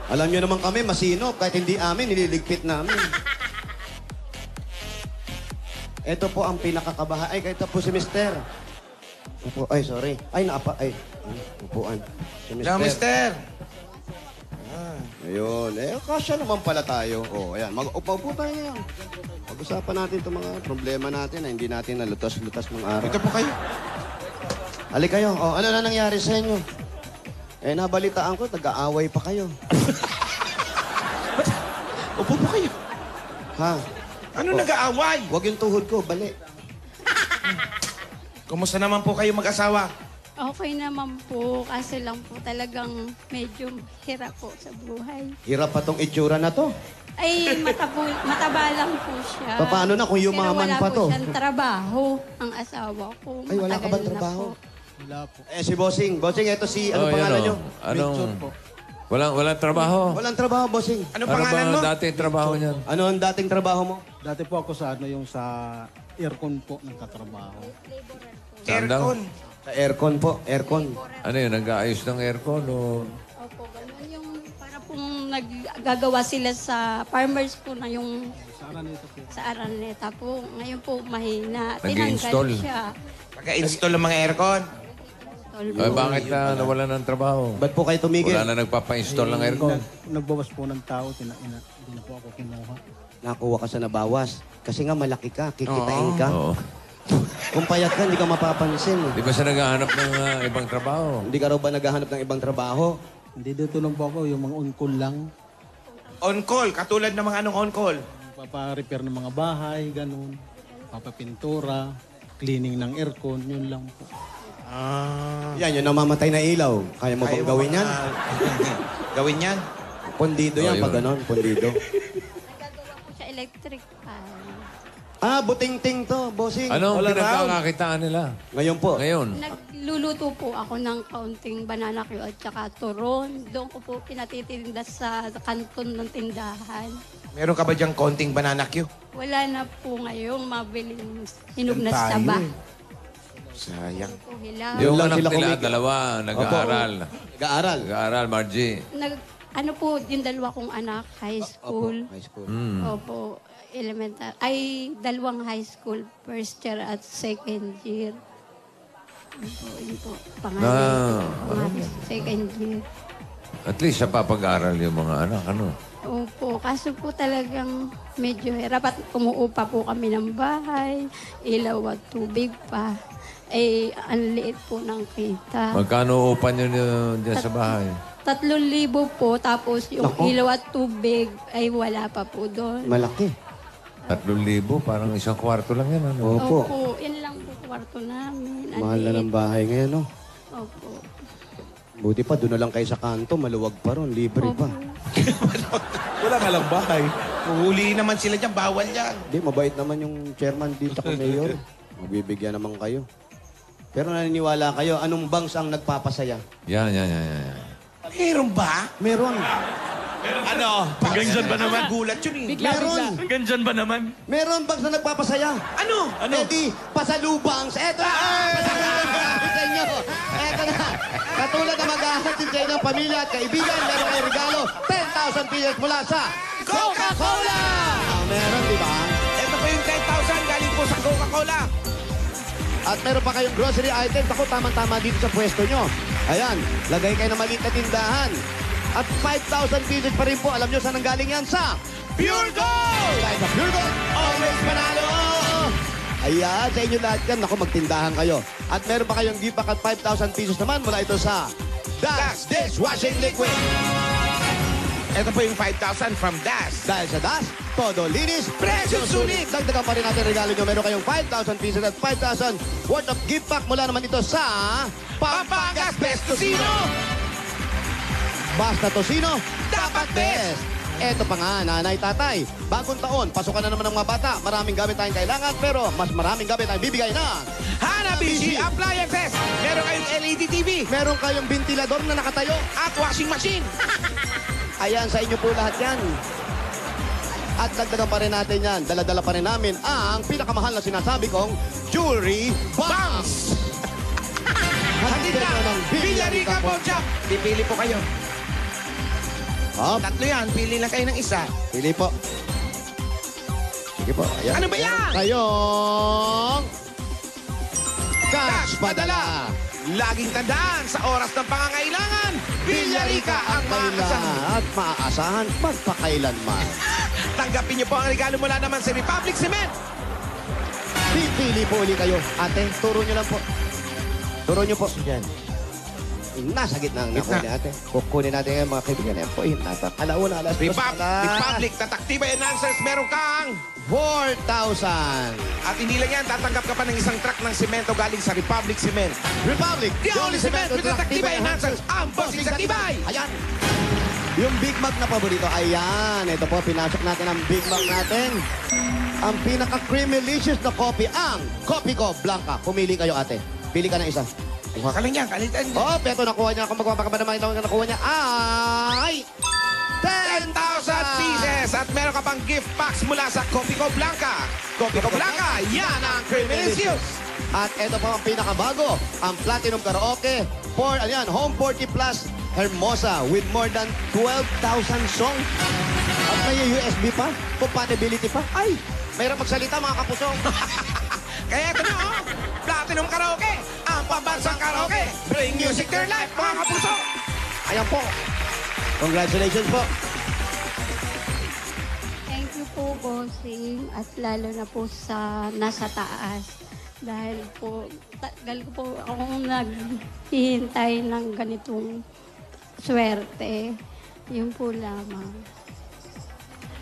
S4: Alam nyo naman kami, masinop. Kahit hindi amin, nililigpit namin. Ito po ang pinakakabahan. Ay, ito po si Mister. Opo, ay, sorry. Ay, naapa. Ay, upuan. Si
S6: Hello, mister.
S4: Ayun. Kasya naman pala tayo. Ayan. Mag-upaw po tayo yan. Pag-usapan natin itong mga problema natin na hindi natin nalutas-lutas ng araw.
S6: Ito po kayo.
S4: Halik kayo. Ano na nangyari sa inyo? Nabalitaan ko, nag-aaway pa kayo.
S6: Upo po kayo.
S4: Ha?
S6: Ano nag-aaway?
S4: Huwag yung tuhod ko, bali.
S6: Kumusta naman po kayo mag-asawa?
S9: Okay naman po, kasi lang po talagang medyo hirap po sa buhay.
S4: Hirap pa tong itsura na to.
S9: Ay, mataba lang po siya.
S4: Paano na kung yumaman pa to?
S9: Pero wala po siyang trabaho, ang asawa ko.
S4: Ay, wala ka
S9: Matagal
S4: bang
S9: na
S4: trabaho?
S9: po.
S10: Wala po.
S4: Si Bossing. Bossing, ito si, ano
S3: Oh, yun,
S4: pangalan
S3: oh.
S4: nyo?
S10: Picture po.
S3: Walang trabaho.
S4: Walang trabaho, Bossing.
S6: Ano
S3: Ano
S6: pangalan mo?
S3: ba dati trabaho niyan?
S4: Ano ang dating trabaho mo?
S10: Dati po ako sa yung sa aircon po nagtatrabaho.
S3: Saan daw?
S6: Aircon.
S4: Sa aircon po, aircon.
S3: Ano yun, nag-aayos ng aircon o...
S9: Opo, ganun yung para pong naggagawa sila sa farmers po na yung
S10: Sa Araneta po.
S9: sa Araneta po. Ngayon po mahina.
S3: Nag-i-install.
S9: Tinanggal siya.
S6: Pagka-install ng mga aircon.
S3: Ay, bakit na nawalan ng trabaho?
S4: Ba't po kayo tumigil?
S3: Wala na nagpapa-install ng aircon.
S10: Nagbawas po ng tao, hindi na po ako kinuha.
S4: Nakuha ka sa nabawas. Kasi nga malaki ka, kikitain ka.
S3: Oo.
S4: Kung payat ka, hindi ka mapapansin.
S3: Di ba siya naghahanap ng ibang trabaho?
S4: Hindi ka raw ba naghahanap ng ibang trabaho?
S10: Hindi dito lang po ako, yung mga on-call lang.
S6: On-call. Katulad ng mga anong on-call.
S10: Papa-repair ng mga bahay, ganun. Papapintura, cleaning ng aircon, yun lang po.
S4: Yan, yung namamatay na ilaw. Kaya mo bang gawin yan?
S6: Gawin yan?
S4: Pondido yan,
S3: Oh,
S4: pag
S3: yun.
S4: ganon, pondido.
S9: Nagagawa po siya electric fan.
S4: Buting-ting to, bossing.
S3: Anong
S6: All around.
S3: pinagkakakitaan nila?
S4: Ngayon po.
S3: Ngayon?
S9: Nagluluto po ako ng kaunting banana Q at saka turon. Doon ko po pinatitinda sa kanton ng tindahan.
S6: Meron ka ba diyang konting banana Q?
S9: Wala na po ngayong mabiling hinog na
S6: Yan tayo
S9: saba.
S6: eh. Sayang.
S9: Po, hilaw.
S3: Yung
S4: lang
S3: anak
S4: sila
S3: nila,
S4: kumikita.
S3: dalawa, nag-aaral.
S4: Nag-aaral.
S3: Nag-aaral, Margie.
S9: Ano po, yung dalawa kong anak, high school.
S4: High school.
S9: Opo, elemental. Ay, dalawang high school, first year at second year. Yun po, pangalan. Second year.
S3: At least sa papag-aaral yung mga anak, ano?
S9: Opo, kaso po talagang medyo hirap at umuupa po kami ng bahay, ilaw at tubig pa. Ang liit po ng kita.
S3: Magkano upan nyo dyan sa bahay?
S9: 3,000 po, tapos yung ilaw at tubig ay wala pa po doon.
S4: Malaki.
S3: 3,000, parang isang kwarto lang yan, ano?
S4: Opo.
S9: Opo, yun lang po kwarto namin. Ang
S4: Mahal na
S9: liit.
S4: ng bahay ngayon, no?
S9: Opo.
S4: Buti pa, doon na lang kayo sa kanto. Maluwag pa ron. Libre pa.
S6: Wala nga lang bahay. Huhuliin naman sila dyan. Bawal yan.
S4: Hindi, mabait naman yung chairman dito sa mayor. Magbibigyan naman kayo. Pero naniniwala kayo, anong bangs ang nagpapasaya?
S3: Yan.
S6: Meron ba?
S4: Meron.
S6: Ano? Hanggang dyan ba naman? Gulat yun eh.
S4: Meron.
S7: Hanggang dyan ba naman?
S4: Meron bangs na nagpapasaya.
S6: Ano?
S4: Eddie, pasalubangs. Eto na! Pasalubangs namin sa inyo. Eto na. Katulad na mag-ahatid sa inyong pamilya at kaibigan, meron kayong regalo. 10,000 pesos mula sa Coca-Cola! Meron, di ba?
S6: Ito pa yung 10,000 galing po sa Coca-Cola.
S4: At meron pa kayong grocery items. Ako, tamang-tama dito sa pwesto nyo. Ayan, lagay kayo ng maliit na tindahan. At 5,000 pesos pa rin po. Alam nyo saan ang galing yan? Sa
S6: Pure Gold!
S4: Dahil sa Pure Gold, always panalo! Ayan, sa inyo lahat yan. Naku, magtindahan kayo. At meron pa kayong gift pack at 5,000 pesos naman mula ito sa Dash Dishwashing Liquid.
S6: Ito po yung 5,000 from Das.
S4: Dahil sa Dash, todo linis,
S6: Presyo sulit.
S4: Dagdagan pa rin natin regalo nyo. Meron kayong 5,000 pesos at 5,000 worth of gift pack mula naman ito sa
S6: Pampangas Best Tocino!
S4: Basta Tocino, dapat best! Eto pa nga, nanay, tatay. Bagong taon, pasukan na naman ng mga bata. Maraming gamit tayong kailangan, pero mas maraming gamit tayong bibigay na.
S6: Hanabishi Appliances! Meron kayong LED TV
S4: Meron kayong ventilador na nakatayo.
S6: at washing machine.
S4: Ayan, sa inyo po lahat yan. At dagdagan pa rin natin yan. Dala-dala pa rin namin ang pinakamahal na sinasabi kong jewelry box.
S6: Hatid na ng Villarica Pawn Shop. Pipili po kayo.
S4: Hop,
S6: Tatlo yan. Pili lang kayo ng isa.
S4: pili po. Sige po. Ayan.
S6: Ano ba yan?
S4: Kayong cash padala.
S6: Laging tandaan, sa oras ng pangangailangan, Villarica ang maaasahan.
S4: At maaasahan magpakailanman.
S6: Tanggapin niyo po ang regalo mula naman sa Republic Cement.
S4: Pipili po uli kayo. Ate, turo nyo lang po. Turo nyo po. Yan. Nasa gitna ang nakuha ni ate. Kukunin natin yung mga kaibigan. Yan po, alauna, alas dos.
S6: Republic, tataktiba enhancers, meron kang
S4: 4,000.
S6: At hindi lang yan, tatanggap ka pa ng isang truck ng semento galing sa Republic Cement.
S4: Republic,
S6: The only cement with tataktiba enhancers, ang bossing sa tibay!
S4: Ayan. Yung Big Mac na paborito, ayan. Ito po, pinasok natin ang Big Mac natin. Ang pinaka-creamylicious na coffee, ang Coffee Ko Blanca. Pumili kayo, ate. Pili ka ng isa.
S6: Kuha ka lang yan, kalitan niya.
S4: Oh, peto nakuha niya. Kung magpapakaba naman ito, nakuha niya ay
S6: 10,000 pieces! At meron ka pang gift packs mula sa Coffee Ko Blanca. Coffee Ko Blanca, yan ang creamylicious!
S4: At ito po ang pinakabago, ang Platinum Karaoke for, Home 40 Plus Hermosa with more than 12,000 songs. At may USB pa, compatibility pa. Ay, mayroon magsalita mga kapusong.
S6: Kaya ito na, oh! Platinum Karaoke! Ang pambansang karaoke! Bring music to your life, mga kapuso!
S4: Ayan po. Congratulations po.
S9: Thank you po, bossing. At lalo na po sa nasa taas. Dahil po, tagal ko po akong naghihintay ng ganitong swerte. Yun po lamang.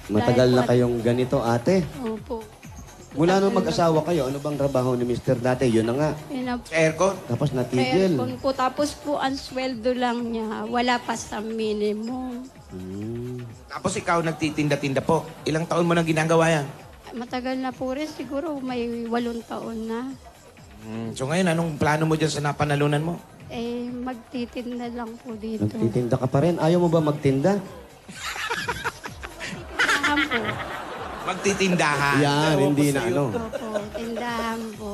S4: Matagal
S9: Dahil
S4: na
S9: po-
S4: kayong ganito, ate.
S9: Opo.
S4: Mula nung mag-asawa kayo, ano bang trabaho ni Mr. dati? Yun na nga.
S9: Yun na
S6: Sa aircon?
S4: Tapos natigil.
S9: aircon po. Tapos po, ang sweldo lang niya, wala pa sa minimum.
S6: Tapos ikaw nagtitinda-tinda po. Ilang taon mo nang ginagawa yan?
S9: Matagal na po rin, siguro may 8 taon na.
S6: So ngayon, anong plano mo dyan sa napanalunan mo?
S9: Eh, magtitinda lang po dito.
S4: Nagtitinda ka pa rin. Ayaw mo ba magtinda?
S9: Tindahan po.
S6: Magtitindahan.
S4: Yan, hindi na ano.
S9: Opo, tindahan po.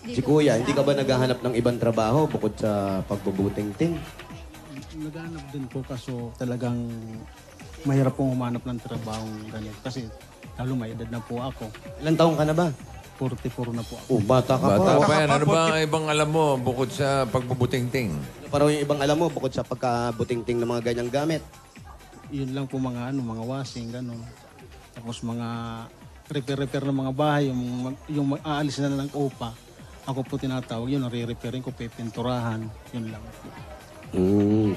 S4: Si Kuya, hindi ka ba naghahanap ng ibang trabaho bukod sa pagbubuting-ting?
S10: Naghanap din po kaso talagang mahirap pong humanap ng trabaho ganito. Kasi lalo may edad na po ako.
S4: Ilang taong ka na ba?
S10: 44 na po ako.
S4: Oh, bata ka
S3: Bata
S4: pa.
S3: pa yan. Ano ba ang ibang alam mo bukod sa pagbubuting-ting?
S4: Parang yung ibang alam mo bukod sa pagkabuting-ting ng mga ganyang gamit.
S10: Yun lang po mga mga washing, gano'n. Tapos mga repair ng mga bahay, yung aalis na ng upa. Ako po tinatawag yun, nare-repairing ko, pipinturahan. Yun lang po.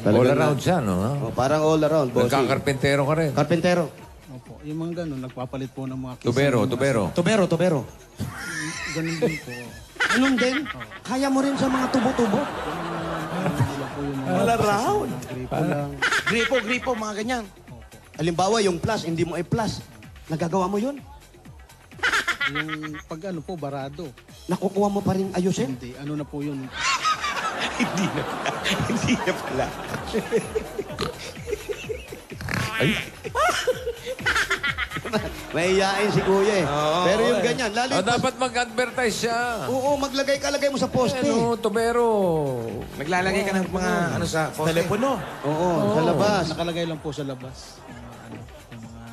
S3: All around siya, no?
S4: Oh, parang all around, bossy.
S3: Nagkakarpentero ka rin.
S4: Karpentero.
S10: Opo, yung mga gano'n, nagpapalit po ng mga kisame.
S3: Tubero.
S4: Tubero.
S10: Ganun din po.
S4: Anong din? Kaya mo rin sa mga tubo-tubo?
S6: Wala round.
S10: Gripo lang.
S6: Gripo, mga ganyan.
S4: Halimbawa, yung plus, hindi mo i-plus. Nagagawa mo yun?
S10: Yung pag ano po, barado.
S4: Nakukuha mo pa rin ayusin?
S10: Hindi, ano na po yun.
S6: Hindi na pala.
S4: Mahihain si Kuya eh. Pero yung ganyan, lalo yung
S3: Dapat mag-advertise siya.
S4: Oo, lagay mo sa poste.
S3: Ano, tubero.
S6: Naglalagay ka ng mga ano sa telepono.
S4: Oo, sa labas.
S10: Nakalagay lang po sa labas. Yung mga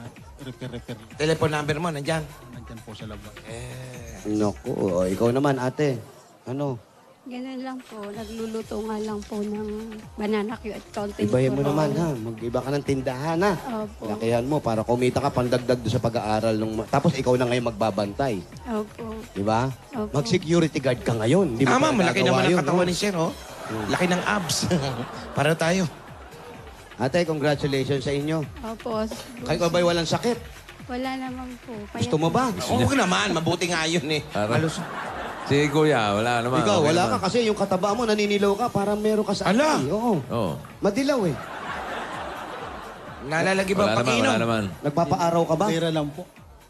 S10: repair.
S6: Telephone number mo, nandyan.
S10: Nandyan po sa labas.
S4: Naku, ikaw naman ate. Ano?
S9: Ganun lang po. Nagluluto nga lang po ng banana cue at counting.
S4: Ibahin mo naman ha. Mag-iba ka ng tindahan ha.
S9: Opo.
S4: Lakihan mo para kumita ka pandagdag doon sa pag-aaral. Tapos ikaw na ngayon magbabantay.
S9: Opo.
S4: Di ba?
S9: Opo.
S4: Mag-security guard ka ngayon. Di mo
S6: Tama,
S4: pa
S6: malaki
S4: nagagawa
S6: naman ang
S4: yun,
S6: katawan
S4: no?
S6: ni Sir, oh. Laki ng abs. Para tayo.
S4: Ate, congratulations sa inyo.
S9: Opo.
S4: Kayo ba'y walang sakit?
S9: Wala naman po.
S4: Gusto mo ba?
S6: Oo naman, mabuti nga yun eh.
S3: Halos. Si Kuya, wala naman.
S4: Ikaw,
S3: Okay
S4: wala
S3: naman.
S4: ka kasi yung kataba mo, naninilaw ka, parang meron ka sa
S6: Ala!
S4: atay. Oo.
S3: Oo.
S4: Madilaw eh.
S6: Nalalagi ba
S3: Wala naman,
S6: pakinom?
S3: wala naman.
S4: Nagpapaaraw ka ba?
S10: Pambihira lang po.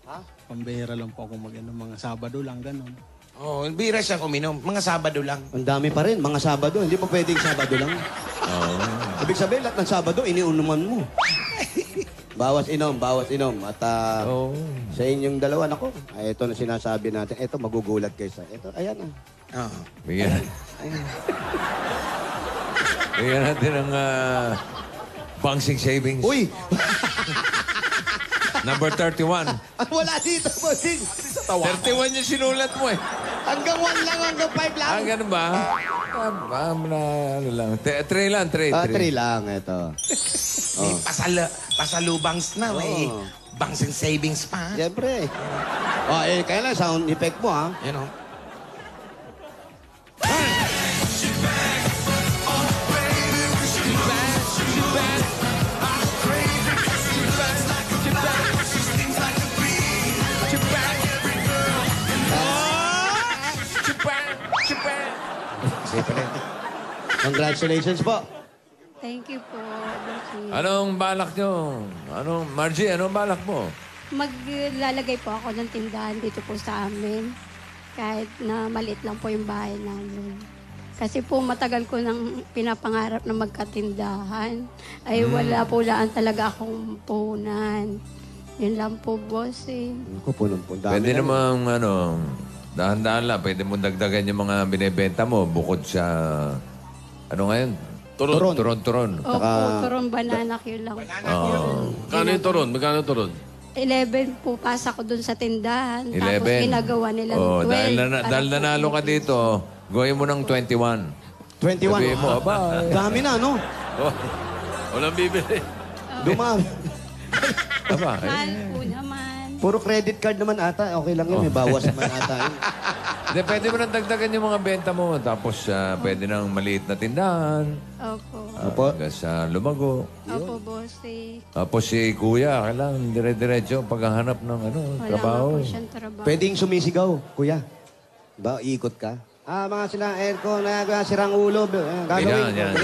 S10: Ha? Pambihira lang po ako mga Sabado lang, gano'n.
S6: Oo, bira siyang uminom. Mga Sabado lang.
S4: Ang dami pa rin, mga Sabado. Hindi pa pwedeng Sabado lang.
S3: Oo.
S4: Ibig sabihin, lahat ng Sabado, iniunuman mo. Bawas inom. At
S3: Oo.
S4: sa inyong dalawa, nako, ito na sinasabi natin. Ito, magugulat kayo sa... Ito, ayan ah.
S6: Oo.
S3: Bigyan. Bigyan natin ng Bangsing Savings.
S4: Uy!
S3: Number 31.
S4: Wala dito, bossing.
S3: 31 yung sinulat mo eh.
S4: Hanggang 1 lang, hanggang 5 lang.
S3: Ganun ba? Ano lang. 3 lang, 3.
S4: 3 lang, ito.
S6: May pasalubangs na. May banks and savings pa.
S4: Siyempre. Kaya lang, sound effect mo, ha?
S6: You know?
S4: Congratulations po.
S9: Thank you po, bossing.
S3: Anong balak nyo? Margie, anong balak mo?
S9: Maglalagay po ako ng tindahan dito po sa amin. Kahit na maliit lang po yung bahay namin. Kasi po matagal ko nang pinapangarap na magkatindahan. Ay wala po laan talaga akong puhunan. Yun lang po, bossing.
S4: Ako po nun po.
S3: Pwede namang, dahan-dahan lang. Pwede mong dagdagan yung mga binibenta mo bukod sa, ngayon? Turon.
S9: Opo, turon banana cue lang.
S2: Kano yung turon? Magkano turon?
S9: 11 po pasa ko dun sa tindahan.
S3: 11.
S9: Tapos ginagawa nila ng 12.
S3: Dahil nanalo ka dito, gawin mo ng 21.
S4: 21.
S3: Sabihin mo, aba.
S4: Dami na, no?
S2: Walang bibili.
S4: Dumami.
S3: Aba,
S9: Mahal po naman.
S4: Puro credit card naman ata. Okay lang yun. May bawas naman ata yun.
S3: Hindi, pwede mo nang dagdagan yung mga benta mo. Tapos, pwede nang maliit na tindahan.
S9: Opo.
S3: Hanggang sa lumago.
S9: Opo, bossing.
S3: Tapos si Kuya, kailangan dire-diretso paghahanap ng
S9: Wala
S3: trabaho.
S9: nga po siyang trabaho.
S4: Pwedeng sumisigaw, kuya. Ba, ikot ka? Mga sila aircon, sirang ulo. Gagawin.
S3: Yan.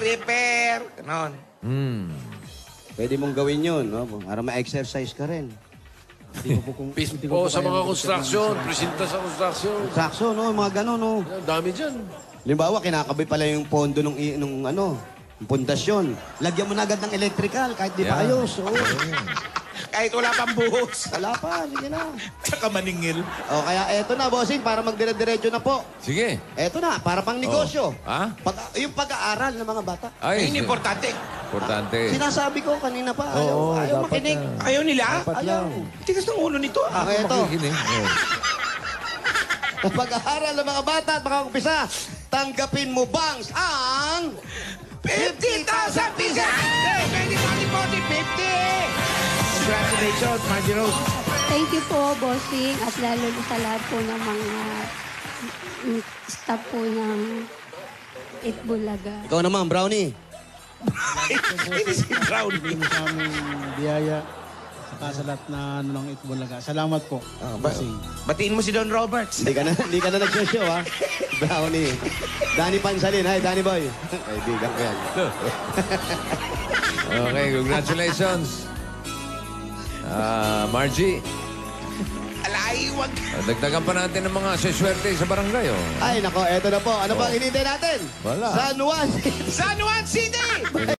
S6: Repair. Ganon.
S4: Pwede mong gawin yun, no? Para ma-exercise ka rin.
S2: Pispo sa mga construction. Presinta sa construction.
S4: Sakso, no? Mga gano'n, no?
S2: Ang dami dyan.
S4: Halimbawa, kinakabay pala yung pondo nung yung pundasyon. Lagyan mo na agad ng electrical kahit di pa ayos. Oh.
S6: Kahit wala pang buhos.
S4: Wala pa, sige na.
S6: Tsaka maningil.
S4: Kaya eto na, bossing, para magdire-diretso na po.
S3: Sige.
S4: Eto na, para pang negosyo.
S3: Ha?
S4: Yung pag-aaral ng mga bata.
S3: Ay,
S6: Ayun, importante.
S3: importante.
S4: Sinasabi ko kanina pa,
S3: Oo,
S4: ayaw
S3: dapat
S4: makinig.
S3: na.
S6: Ayaw nila?
S3: Dapat
S4: Ayaw.
S3: lang.
S6: Tigas ng ulo nito.
S4: Eto,
S3: Makikinig.
S4: sa pag-aaral ng mga bata at mga umpisa, tanggapin mo bangs ang
S6: 50,000 pieces! Hey, 20, 40, 50! Congratulations, Margie Rose.
S9: Thank you po, bossing. At lalo sa lahat po ng mga staff po ng Itbulaga.
S4: Ikaw naman, Brownie.
S6: Hindi si Brownie.
S10: Bigyan mo sa aming biyaya. Saka sa lahat na ng Itbulaga. Salamat po. Bossing.
S6: Batiin mo si Don Roberts.
S4: Hindi ka na nag-show, ha? Brownie. Danny Pansalin. Hi, Danny Boy. Kaibigan ko yan.
S3: Okay, congratulations. Margie,
S6: Alay, wag.
S3: dagdagan pa natin ng mga siswerte sa barangay.
S4: Ay, nako, eto na po. Ano bang hinintay natin?
S3: Wala.
S4: San Juan.
S6: San Juan City!